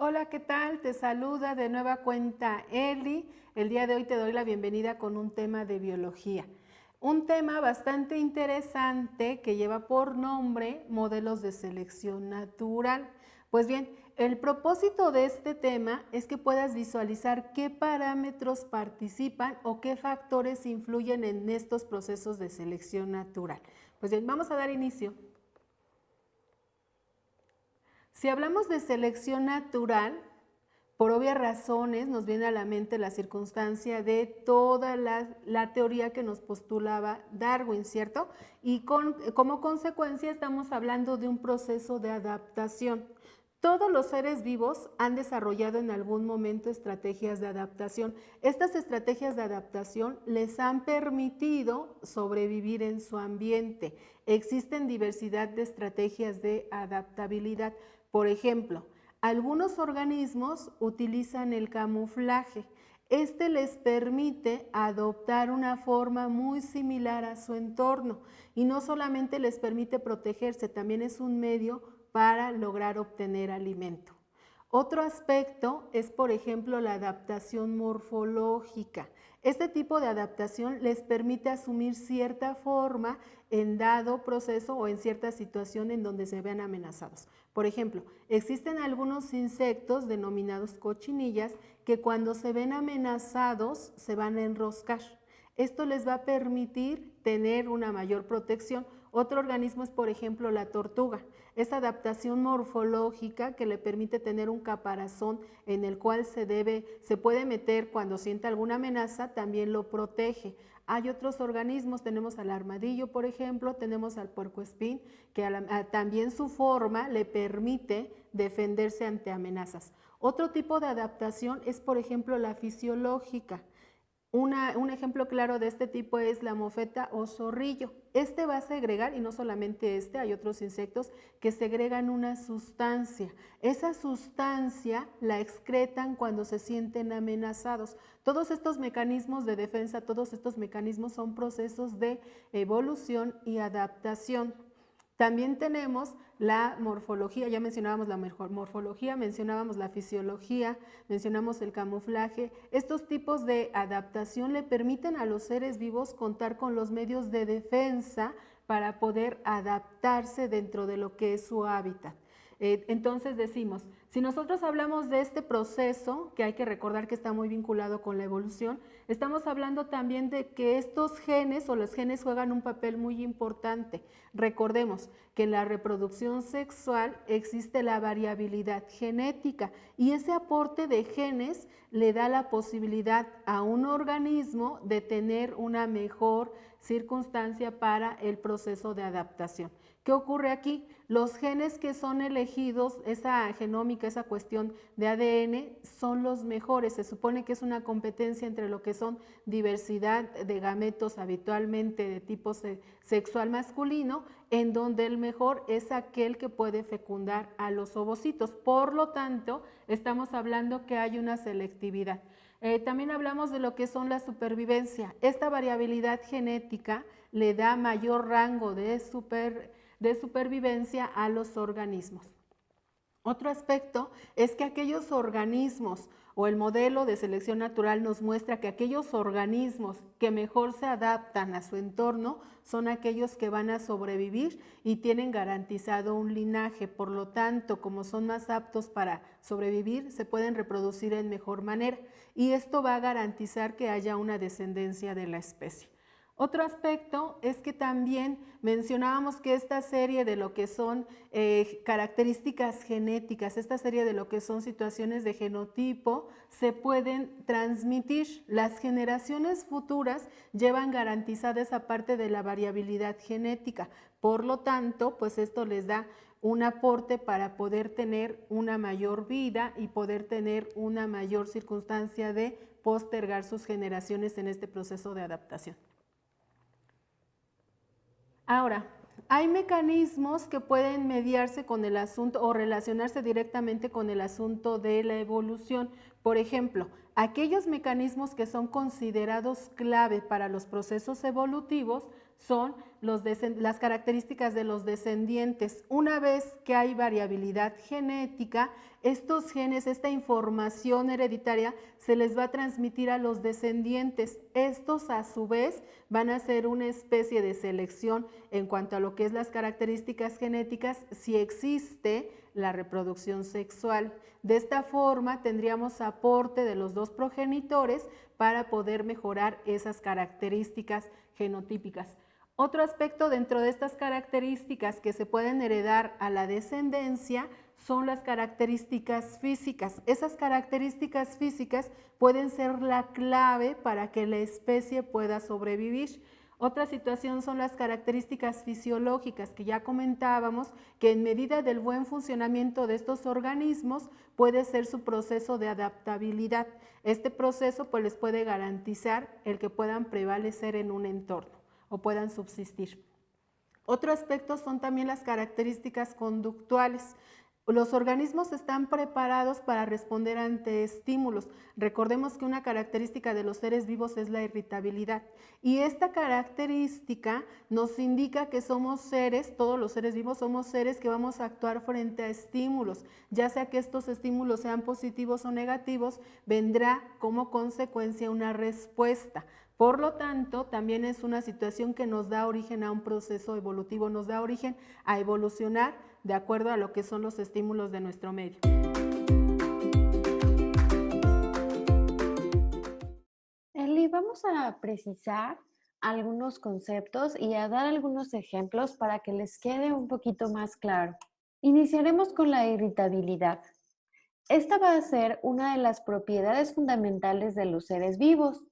Hola, ¿qué tal? Te saluda de nueva cuenta Eli. El día de hoy te doy la bienvenida con un tema de biología. Un tema bastante interesante que lleva por nombre modelos de selección natural. Pues bien, el propósito de este tema es que puedas visualizar qué parámetros participan o qué factores influyen en estos procesos de selección natural. Pues bien, vamos a dar inicio. Si hablamos de selección natural, por obvias razones nos viene a la mente la circunstancia de toda la teoría que nos postulaba Darwin, ¿cierto? Y como consecuencia estamos hablando de un proceso de adaptación. Todos los seres vivos han desarrollado en algún momento estrategias de adaptación. Estas estrategias de adaptación les han permitido sobrevivir en su ambiente. Existen diversidad de estrategias de adaptabilidad. Por ejemplo, algunos organismos utilizan el camuflaje. Este les permite adoptar una forma muy similar a su entorno y no solamente les permite protegerse, también es un medio para lograr obtener alimento. Otro aspecto es, por ejemplo, la adaptación morfológica. Este tipo de adaptación les permite asumir cierta forma en dado proceso o en cierta situación en donde se vean amenazados. Por ejemplo, existen algunos insectos denominados cochinillas que cuando se ven amenazados se van a enroscar. Esto les va a permitir tener una mayor protección. Otro organismo es, por ejemplo, la tortuga. Esa adaptación morfológica que le permite tener un caparazón en el cual se puede meter cuando siente alguna amenaza, también lo protege. Hay otros organismos, tenemos al armadillo, por ejemplo, tenemos al puercoespín, que también su forma le permite defenderse ante amenazas. Otro tipo de adaptación es, por ejemplo, la fisiológica. Un ejemplo claro de este tipo es la mofeta o zorrillo. Este va a segregar, y no solamente este, hay otros insectos que segregan una sustancia. Esa sustancia la excretan cuando se sienten amenazados. Todos estos mecanismos de defensa, todos estos mecanismos son procesos de evolución y adaptación. También tenemos la morfología, ya mencionábamos la morfología, mencionábamos la fisiología, mencionamos el camuflaje. Estos tipos de adaptación le permiten a los seres vivos contar con los medios de defensa para poder adaptarse dentro de lo que es su hábitat. Entonces decimos, si nosotros hablamos de este proceso, que hay que recordar que está muy vinculado con la evolución, estamos hablando también de que estos genes o los genes juegan un papel muy importante. Recordemos que en la reproducción sexual existe la variabilidad genética y ese aporte de genes le da la posibilidad a un organismo de tener una mejor circunstancia para el proceso de adaptación. ¿Qué ocurre aquí? Los genes que son elegidos, esa genómica, esa cuestión de ADN, son los mejores. Se supone que es una competencia entre lo que son diversidad de gametos habitualmente de tipo sexual masculino, en donde el mejor es aquel que puede fecundar a los ovocitos. Por lo tanto, estamos hablando que hay una selectividad. También hablamos de lo que son la supervivencia. Esta variabilidad genética le da mayor rango de supervivencia a los organismos. Otro aspecto es que aquellos organismos o el modelo de selección natural nos muestra que aquellos organismos que mejor se adaptan a su entorno son aquellos que van a sobrevivir y tienen garantizado un linaje. Por lo tanto, como son más aptos para sobrevivir, se pueden reproducir en mejor manera y esto va a garantizar que haya una descendencia de la especie. Otro aspecto es que también mencionábamos que esta serie de lo que son características genéticas, esta serie de lo que son situaciones de genotipo, se pueden transmitir. Las generaciones futuras llevan garantizada esa parte de la variabilidad genética. Por lo tanto, pues esto les da un aporte para poder tener una mayor vida y poder tener una mayor circunstancia de postergar sus generaciones en este proceso de adaptación. Ahora, hay mecanismos que pueden mediarse con el asunto o relacionarse directamente con el asunto de la evolución. Por ejemplo, aquellos mecanismos que son considerados clave para los procesos evolutivos son las características de los descendientes. Una vez que hay variabilidad genética, estos genes, esta información hereditaria, se les va a transmitir a los descendientes. Estos, a su vez, van a ser una especie de selección en cuanto a lo que es las características genéticas, si existe la reproducción sexual. De esta forma, tendríamos aporte de los dos progenitores para poder mejorar esas características genotípicas. Otro aspecto dentro de estas características que se pueden heredar a la descendencia son las características físicas. Esas características físicas pueden ser la clave para que la especie pueda sobrevivir. Otra situación son las características fisiológicas que ya comentábamos, que en medida del buen funcionamiento de estos organismos puede ser su proceso de adaptabilidad. Este proceso pues les puede garantizar el que puedan prevalecer en un entorno o puedan subsistir. Otro aspecto son también las características conductuales. Los organismos están preparados para responder ante estímulos. Recordemos que una característica de los seres vivos es la irritabilidad y esta característica nos indica que somos seres, todos los seres vivos somos seres que vamos a actuar frente a estímulos, ya sea que estos estímulos sean positivos o negativos, vendrá como consecuencia una respuesta. Por lo tanto, también es una situación que nos da origen a un proceso evolutivo, nos da origen a evolucionar de acuerdo a lo que son los estímulos de nuestro medio. Eli, vamos a precisar algunos conceptos y a dar algunos ejemplos para que les quede un poquito más claro. Iniciaremos con la irritabilidad. Esta va a ser una de las propiedades fundamentales de los seres vivos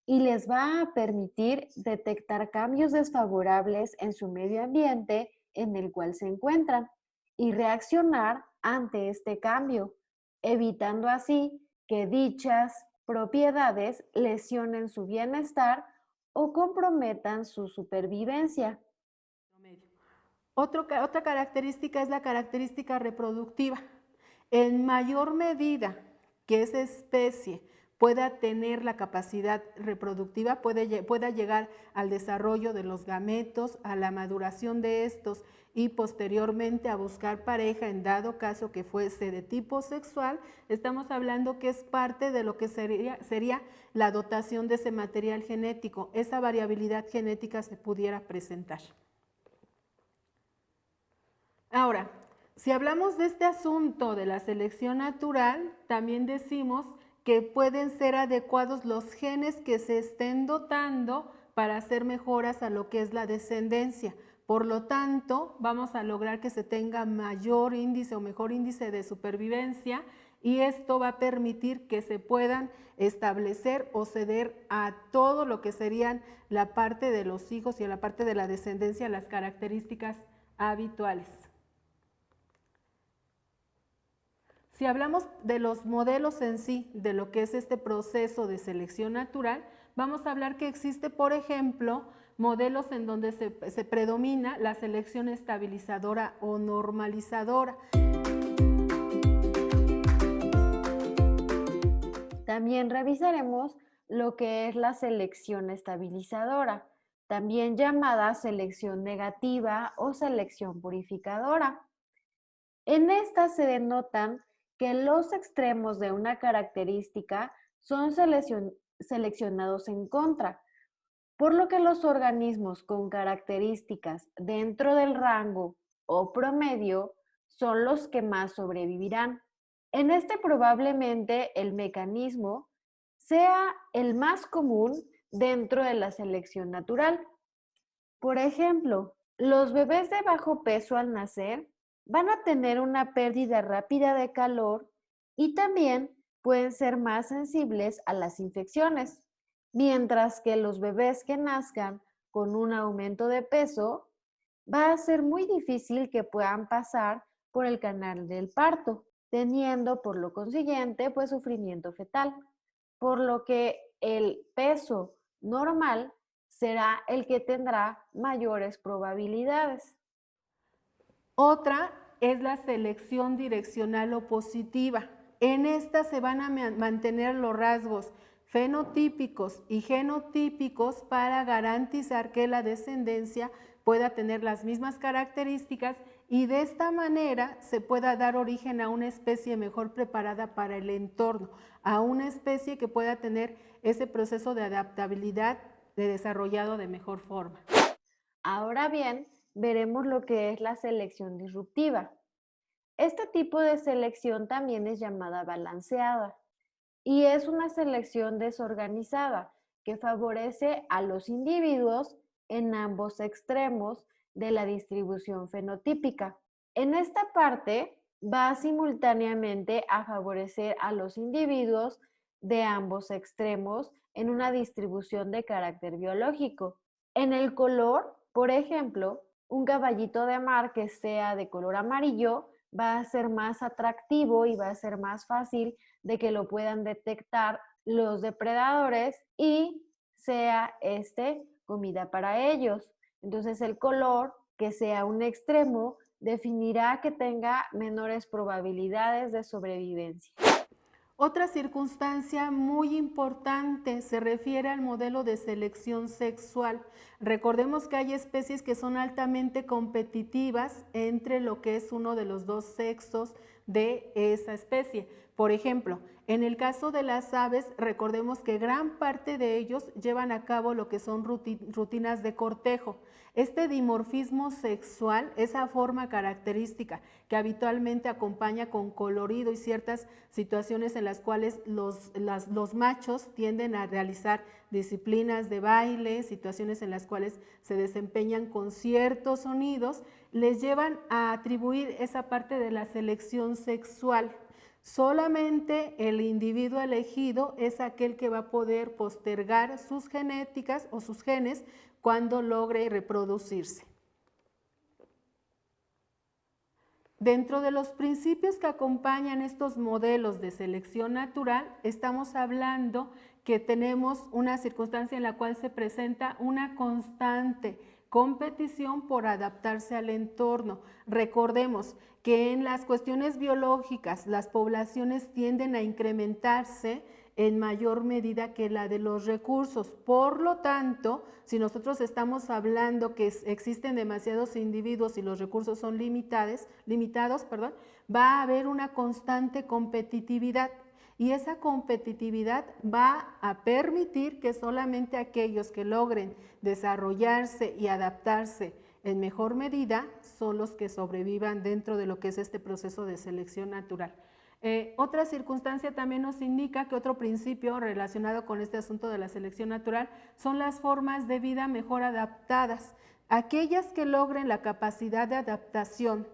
y les va a permitir detectar cambios desfavorables en su medio ambiente en el cual se encuentran y reaccionar ante este cambio, evitando así que dichas propiedades lesionen su bienestar o comprometan su supervivencia. Otra característica es la característica reproductiva. En mayor medida que esa especie pueda tener la capacidad reproductiva, pueda llegar al desarrollo de los gametos, a la maduración de estos y posteriormente a buscar pareja en dado caso que fuese de tipo sexual, estamos hablando que es parte de lo que sería la dotación de ese material genético, esa variabilidad genética se pudiera presentar. Ahora, si hablamos de este asunto de la selección natural, también decimos que pueden ser adecuados los genes que se estén dotando para hacer mejoras a lo que es la descendencia. Por lo tanto, vamos a lograr que se tenga mayor índice o mejor índice de supervivencia y esto va a permitir que se puedan establecer o ceder a todo lo que serían la parte de los hijos y a la parte de la descendencia, las características habituales. Si hablamos de los modelos en sí, de lo que es este proceso de selección natural, vamos a hablar que existe, por ejemplo, modelos en donde se predomina la selección estabilizadora o normalizadora. También revisaremos lo que es la selección estabilizadora, también llamada selección negativa o selección purificadora. En esta se denotan que los extremos de una característica son seleccionados en contra, por lo que los organismos con características dentro del rango o promedio son los que más sobrevivirán. En este probablemente el mecanismo sea el más común dentro de la selección natural. Por ejemplo, los bebés de bajo peso al nacer van a tener una pérdida rápida de calor y también pueden ser más sensibles a las infecciones, mientras que los bebés que nazcan con un aumento de peso va a ser muy difícil que puedan pasar por el canal del parto, teniendo por lo consiguiente pues sufrimiento fetal, por lo que el peso normal será el que tendrá mayores probabilidades. Otra es la selección direccional o positiva. En esta se van a mantener los rasgos fenotípicos y genotípicos para garantizar que la descendencia pueda tener las mismas características y de esta manera se pueda dar origen a una especie mejor preparada para el entorno, a una especie que pueda tener ese proceso de adaptabilidad desarrollado de mejor forma. Ahora bien, veremos lo que es la selección disruptiva. Este tipo de selección también es llamada balanceada y es una selección desorganizada que favorece a los individuos en ambos extremos de la distribución fenotípica. En esta parte va simultáneamente a favorecer a los individuos de ambos extremos en una distribución de carácter biológico. En el color, por ejemplo, un caballito de mar que sea de color amarillo va a ser más atractivo y va a ser más fácil de que lo puedan detectar los depredadores y sea comida para ellos. Entonces el color que sea un extremo definirá que tenga menores probabilidades de sobrevivencia. Otra circunstancia muy importante se refiere al modelo de selección sexual. Recordemos que hay especies que son altamente competitivas entre lo que es uno de los dos sexos de esa especie. Por ejemplo, en el caso de las aves, recordemos que gran parte de ellos llevan a cabo lo que son rutinas de cortejo. Este dimorfismo sexual, esa forma característica que habitualmente acompaña con colorido y ciertas situaciones en las cuales los machos tienden a realizar disciplinas de baile, situaciones en las cuales se desempeñan con ciertos sonidos, les llevan a atribuir esa parte de la selección sexual. Solamente el individuo elegido es aquel que va a poder postergar sus genéticas o sus genes cuando logre reproducirse. Dentro de los principios que acompañan estos modelos de selección natural, estamos hablando que tenemos una circunstancia en la cual se presenta una constante competición por adaptarse al entorno. Recordemos que en las cuestiones biológicas las poblaciones tienden a incrementarse en mayor medida que la de los recursos. Por lo tanto, si nosotros estamos hablando que existen demasiados individuos y los recursos son limitados, va a haber una constante competitividad y esa competitividad va a permitir que solamente aquellos que logren desarrollarse y adaptarse en mejor medida son los que sobrevivan dentro de lo que es este proceso de selección natural. Otra circunstancia también nos indica que otro principio relacionado con este asunto de la selección natural son las formas de vida mejor adaptadas. Aquellas que logren la capacidad de adaptación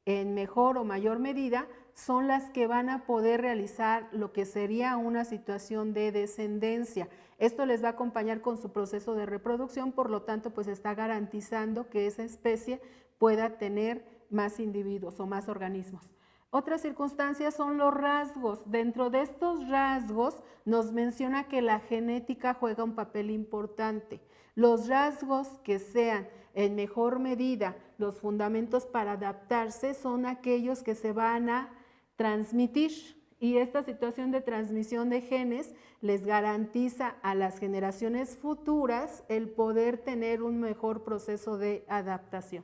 en mejor o mayor medida son las que van a poder realizar lo que sería una situación de descendencia. Esto les va a acompañar con su proceso de reproducción, por lo tanto, pues está garantizando que esa especie pueda tener más individuos o más organismos. Otras circunstancias son los rasgos. Dentro de estos rasgos nos menciona que la genética juega un papel importante. Los rasgos que sean en mejor medida los fundamentos para adaptarse son aquellos que se van a transmitir y esta situación de transmisión de genes les garantiza a las generaciones futuras el poder tener un mejor proceso de adaptación.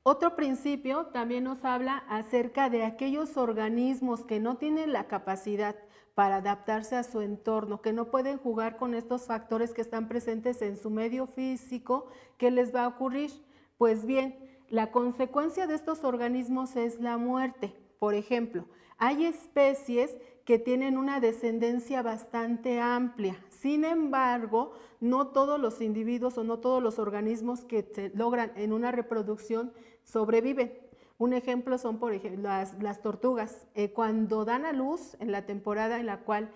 Otro principio también nos habla acerca de aquellos organismos que no tienen la capacidad para adaptarse a su entorno, que no pueden jugar con estos factores que están presentes en su medio físico. ¿Qué les va a ocurrir? Pues bien, la consecuencia de estos organismos es la muerte. Por ejemplo, hay especies que tienen una descendencia bastante amplia. Sin embargo, no todos los individuos o no todos los organismos que se logran en una reproducción sobreviven. Un ejemplo son, por ejemplo, las tortugas. Cuando dan a luz, en la temporada en la cual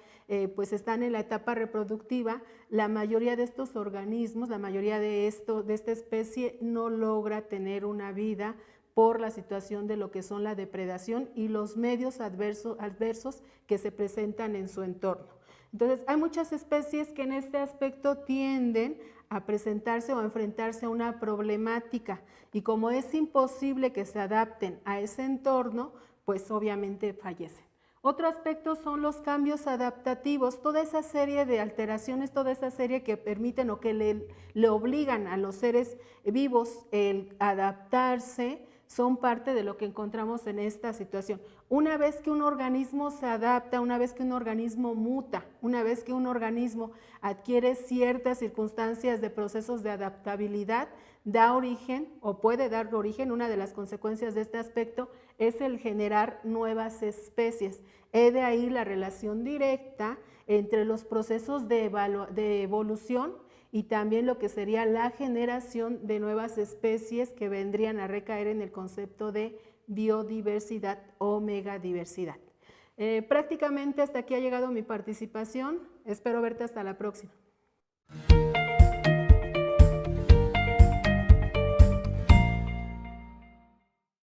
pues están en la etapa reproductiva, la mayoría de estos organismos, la mayoría de esta especie no logra tener una vida por la situación de lo que son la depredación y los medios adversos que se presentan en su entorno. Entonces, hay muchas especies que en este aspecto tienden a presentarse o a enfrentarse a una problemática y como es imposible que se adapten a ese entorno, pues obviamente fallecen. Otro aspecto son los cambios adaptativos, toda esa serie de alteraciones, toda esa serie que permiten o que le obligan a los seres vivos el adaptarse, son parte de lo que encontramos en esta situación. Una vez que un organismo se adapta, una vez que un organismo muta, una vez que un organismo adquiere ciertas circunstancias de procesos de adaptabilidad, da origen o puede dar origen, una de las consecuencias de este aspecto es el generar nuevas especies. De ahí la relación directa entre los procesos de evolución y también lo que sería la generación de nuevas especies que vendrían a recaer en el concepto de biodiversidad o megadiversidad. Prácticamente hasta aquí ha llegado mi participación. Espero verte hasta la próxima.